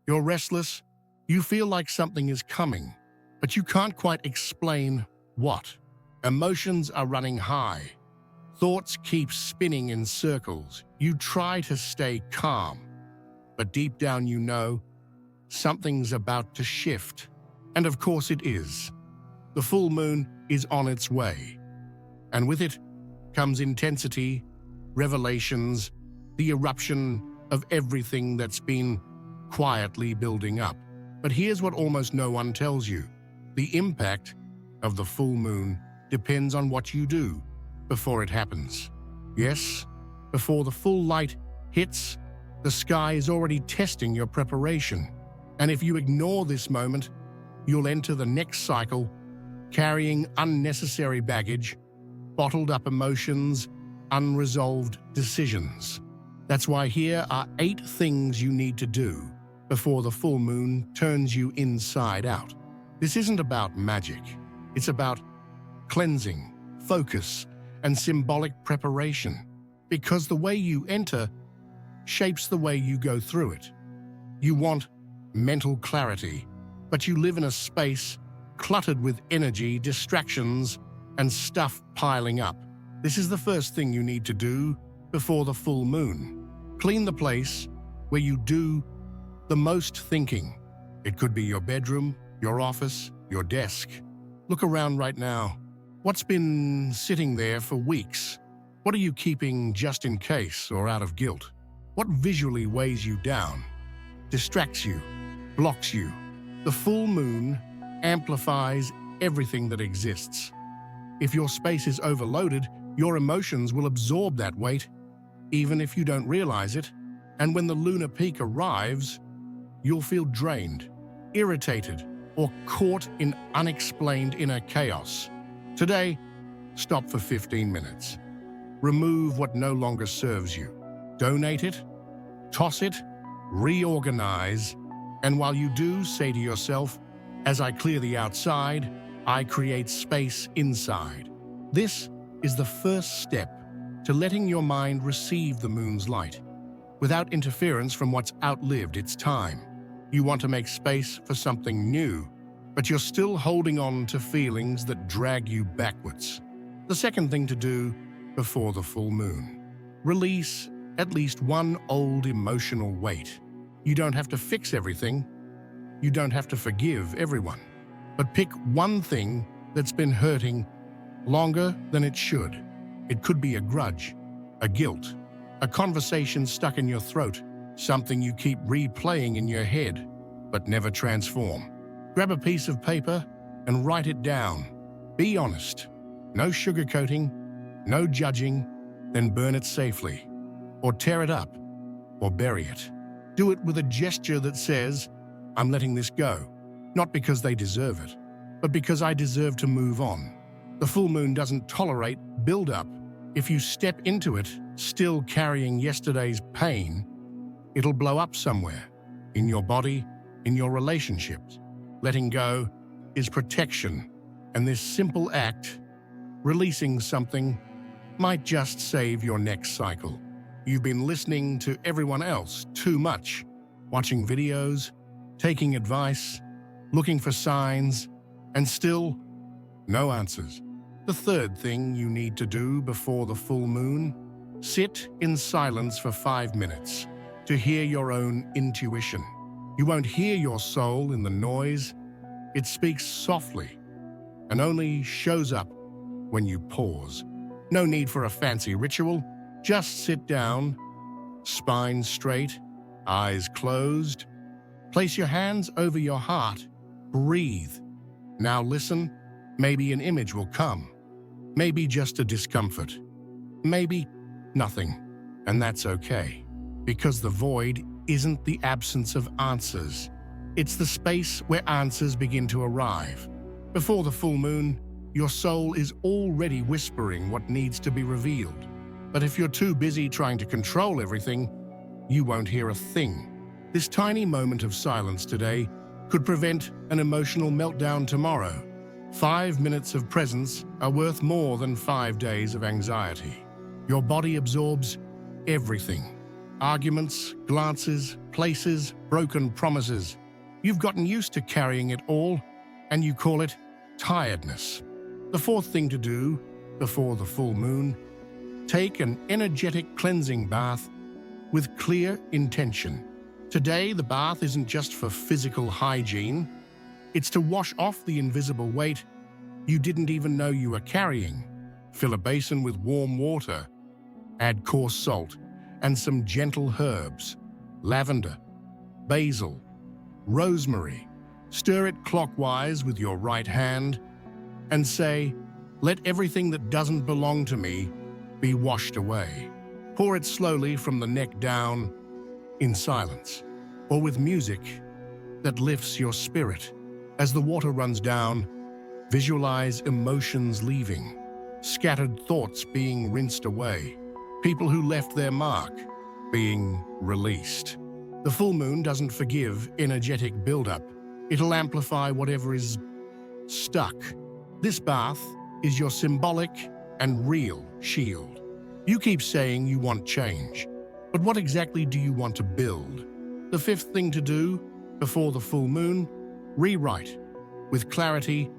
You're restless, you feel like something is coming, but you can't quite explain what. Emotions are running high. Thoughts keep spinning in circles. You try to stay calm, but deep down you know something's about to shift. And of course it is. The full moon is on its way. And with it comes intensity, revelations, the eruption of everything that's been quietly building up. But here's what almost no one tells you. The impact of the full moon depends on what you do before it happens. Yes, before the full light hits, the sky is already testing your preparation. And if you ignore this moment, you'll enter the next cycle carrying unnecessary baggage, bottled up emotions, unresolved decisions. That's why here are 8 things you need to do before the full moon turns you inside out. This isn't about magic. It's about cleansing, focus, and symbolic preparation. Because the way you enter shapes the way you go through it. You want mental clarity, but you live in a space cluttered with energy, distractions, and stuff piling up. This is the first thing you need to do before the full moon. Clean the place where you do the most thinking. It could be your bedroom, your office, your desk. Look around right now. What's been sitting there for weeks? What are you keeping just in case or out of guilt? What visually weighs you down, distracts you, blocks you? The full moon amplifies everything that exists. If your space is overloaded, your emotions will absorb that weight, even if you don't realize it. And when the lunar peak arrives, you'll feel drained, irritated, or caught in unexplained inner chaos. Today, stop for 15 minutes. Remove what no longer serves you. Donate it, toss it, reorganize, and while you do, say to yourself, as I clear the outside, I create space inside. This is the first step to letting your mind receive the moon's light, without interference from what's outlived its time. You want to make space for something new, but you're still holding on to feelings that drag you backwards. The second thing to do before the full moon: release at least one old emotional weight. You don't have to fix everything. You don't have to forgive everyone. But pick one thing that's been hurting longer than it should. It could be a grudge, a guilt, a conversation stuck in your throat, something you keep replaying in your head but never transform. Grab a piece of paper and write it down. Be honest. No sugarcoating, no judging, then burn it safely. Or tear it up, or bury it. Do it with a gesture that says, I'm letting this go, not because they deserve it, but because I deserve to move on. The full moon doesn't tolerate build-up. If you step into it still carrying yesterday's pain, it'll blow up somewhere, in your body, in your relationships. Letting go is protection, and this simple act, releasing something, might just save your next cycle. You've been listening to everyone else too much, watching videos, taking advice, looking for signs, and still no answers. The third thing you need to do before the full moon: sit in silence for 5 minutes to hear your own intuition. You won't hear your soul in the noise. It speaks softly and only shows up when you pause. No need for a fancy ritual. Just sit down, spine straight, eyes closed. Place your hands over your heart. Breathe. Now listen. Maybe an image will come. Maybe just a discomfort. Maybe nothing. And that's okay. Because the void isn't the absence of answers. It's the space where answers begin to arrive. Before the full moon, your soul is already whispering what needs to be revealed. But if you're too busy trying to control everything, you won't hear a thing. This tiny moment of silence today could prevent an emotional meltdown tomorrow. 5 minutes of presence are worth more than 5 days of anxiety. Your body absorbs everything. Arguments, glances, places, broken promises. You've gotten used to carrying it all, and you call it tiredness. The fourth thing to do before the full moon: take an energetic cleansing bath with clear intention. Today, the bath isn't just for physical hygiene. It's to wash off the invisible weight you didn't even know you were carrying. Fill a basin with warm water. Add coarse salt and some gentle herbs: lavender, basil, rosemary. Stir it clockwise with your right hand and say, "Let everything that doesn't belong to me be washed away." Pour it slowly from the neck down, in silence, or with music that lifts your spirit. As the water runs down, visualize emotions leaving, scattered thoughts being rinsed away, people who left their mark being released. The full moon doesn't forgive energetic buildup. It'll amplify whatever is stuck. This bath is your symbolic and real shield. You keep saying you want change, but what exactly do you want to build? The fifth thing to do before the full moon: rewrite with clarity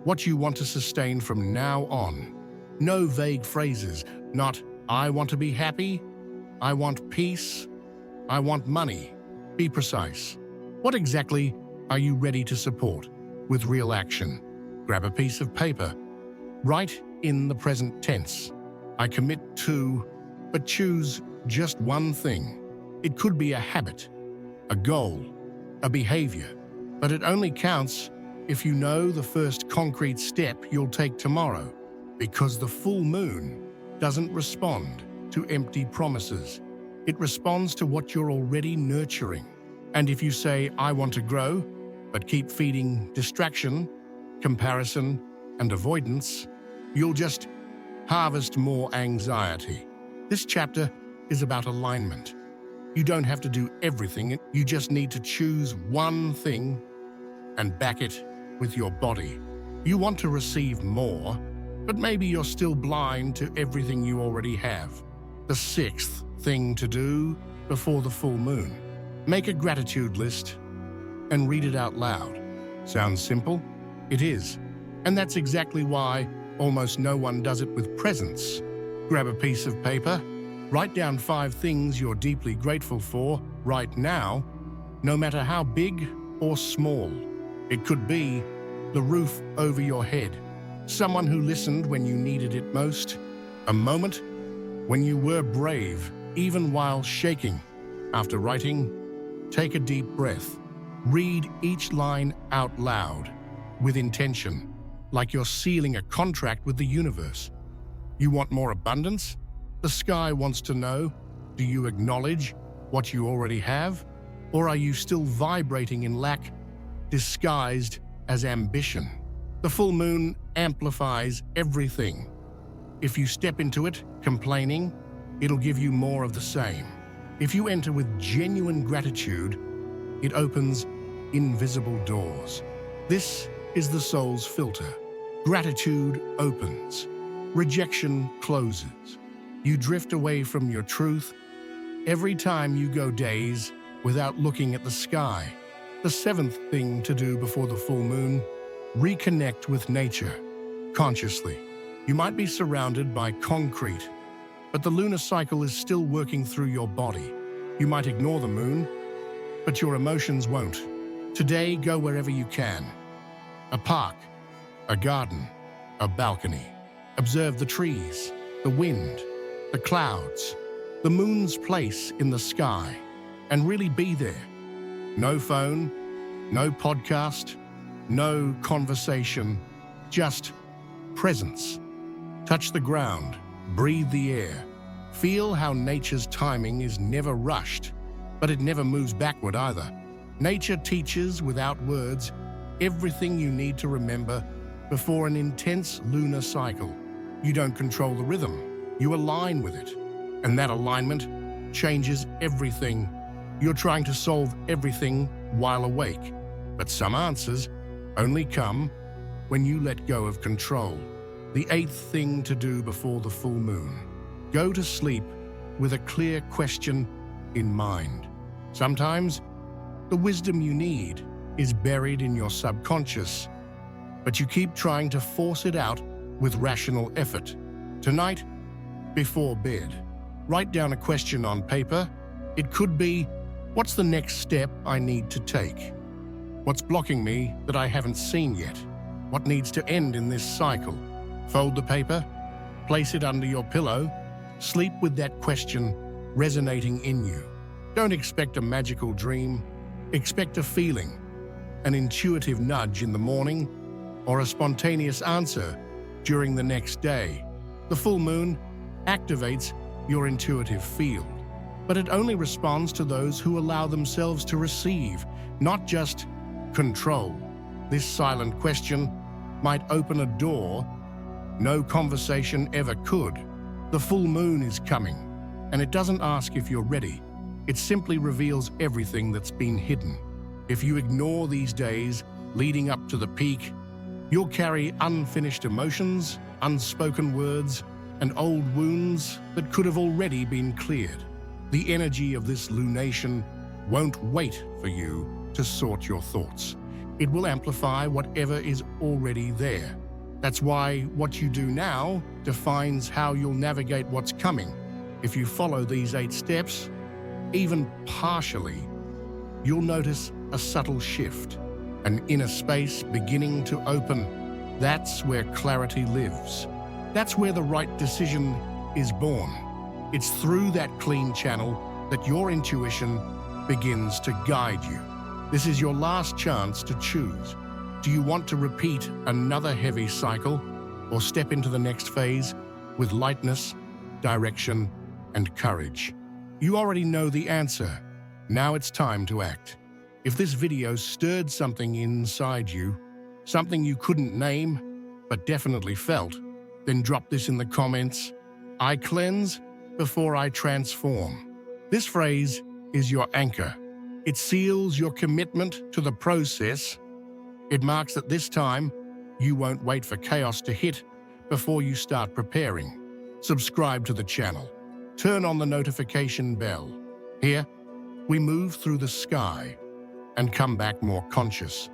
what you want to sustain from now on. No vague phrases, not "I want to be happy," "I want peace," "I want money." Be precise. What exactly are you ready to support with real action? Grab a piece of paper. Write in the present tense: "I commit to," but choose just one thing. It could be a habit, a goal, a behavior, but it only counts if you know the first concrete step you'll take tomorrow, because the full moon doesn't respond to empty promises. It responds to what you're already nurturing. And if you say, "I want to grow," but keep feeding distraction, comparison, and avoidance, you'll just harvest more anxiety. This chapter is about alignment. You don't have to do everything. You just need to choose one thing and back it with your body. You want to receive more, but maybe you're still blind to everything you already have. The sixth thing to do before the full moon: make a gratitude list and read it out loud. Sounds simple? It is. And that's exactly why almost no one does it with presents. Grab a piece of paper, write down 5 things you're deeply grateful for right now, no matter how big or small. It could be the roof over your head, someone who listened when you needed it most, a moment when you were brave, even while shaking. After writing, take a deep breath. Read each line out loud with intention, like you're sealing a contract with the universe. You want more abundance? The sky wants to know, do you acknowledge what you already have? Or are you still vibrating in lack, disguised as ambition? The full moon amplifies everything. If you step into it complaining, it'll give you more of the same. If you enter with genuine gratitude, it opens invisible doors. This is the soul's filter. Gratitude opens. Rejection closes. You drift away from your truth every time you go days without looking at the sky. The seventh thing to do before the full moon: reconnect with nature consciously. You might be surrounded by concrete, but the lunar cycle is still working through your body. You might ignore the moon, but your emotions won't. Today, go wherever you can. A park, a garden, a balcony. Observe the trees, the wind, the clouds, the moon's place in the sky, and really be there. No phone, no podcast, no conversation, just presence. Touch the ground, breathe the air. Feel how nature's timing is never rushed, but it never moves backward either. Nature teaches without words everything you need to remember before an intense lunar cycle. You don't control the rhythm, you align with it. And that alignment changes everything. You're trying to solve everything while awake, but some answers only come when you let go of control. The eighth thing to do before the full moon: go to sleep with a clear question in mind. Sometimes, the wisdom you need is buried in your subconscious, but you keep trying to force it out with rational effort. Tonight, before bed, write down a question on paper. It could be, what's the next step I need to take? What's blocking me that I haven't seen yet? What needs to end in this cycle? Fold the paper, place it under your pillow, sleep with that question resonating in you. Don't expect a magical dream, expect a feeling, an intuitive nudge in the morning, or a spontaneous answer during the next day. The full moon activates your intuitive field, but it only responds to those who allow themselves to receive, not just control. This silent question might open a door no conversation ever could. The full moon is coming, and it doesn't ask if you're ready. It simply reveals everything that's been hidden. If you ignore these days leading up to the peak, you'll carry unfinished emotions, unspoken words, and old wounds that could have already been cleared. The energy of this lunation won't wait for you to sort your thoughts. It will amplify whatever is already there. That's why what you do now defines how you'll navigate what's coming. If you follow these 8 steps, even partially, you'll notice a subtle shift, an inner space beginning to open. That's where clarity lives. That's where the right decision is born. It's through that clean channel that your intuition begins to guide you. This is your last chance to choose. Do you want to repeat another heavy cycle or step into the next phase with lightness, direction, and courage? You already know the answer. Now it's time to act. If this video stirred something inside you, something you couldn't name but definitely felt, then drop this in the comments. I cleanse before I transform. This phrase is your anchor. It seals your commitment to the process. It marks that this time, you won't wait for chaos to hit before you start preparing. Subscribe to the channel. Turn on the notification bell. Here, we move through the sky and come back more conscious.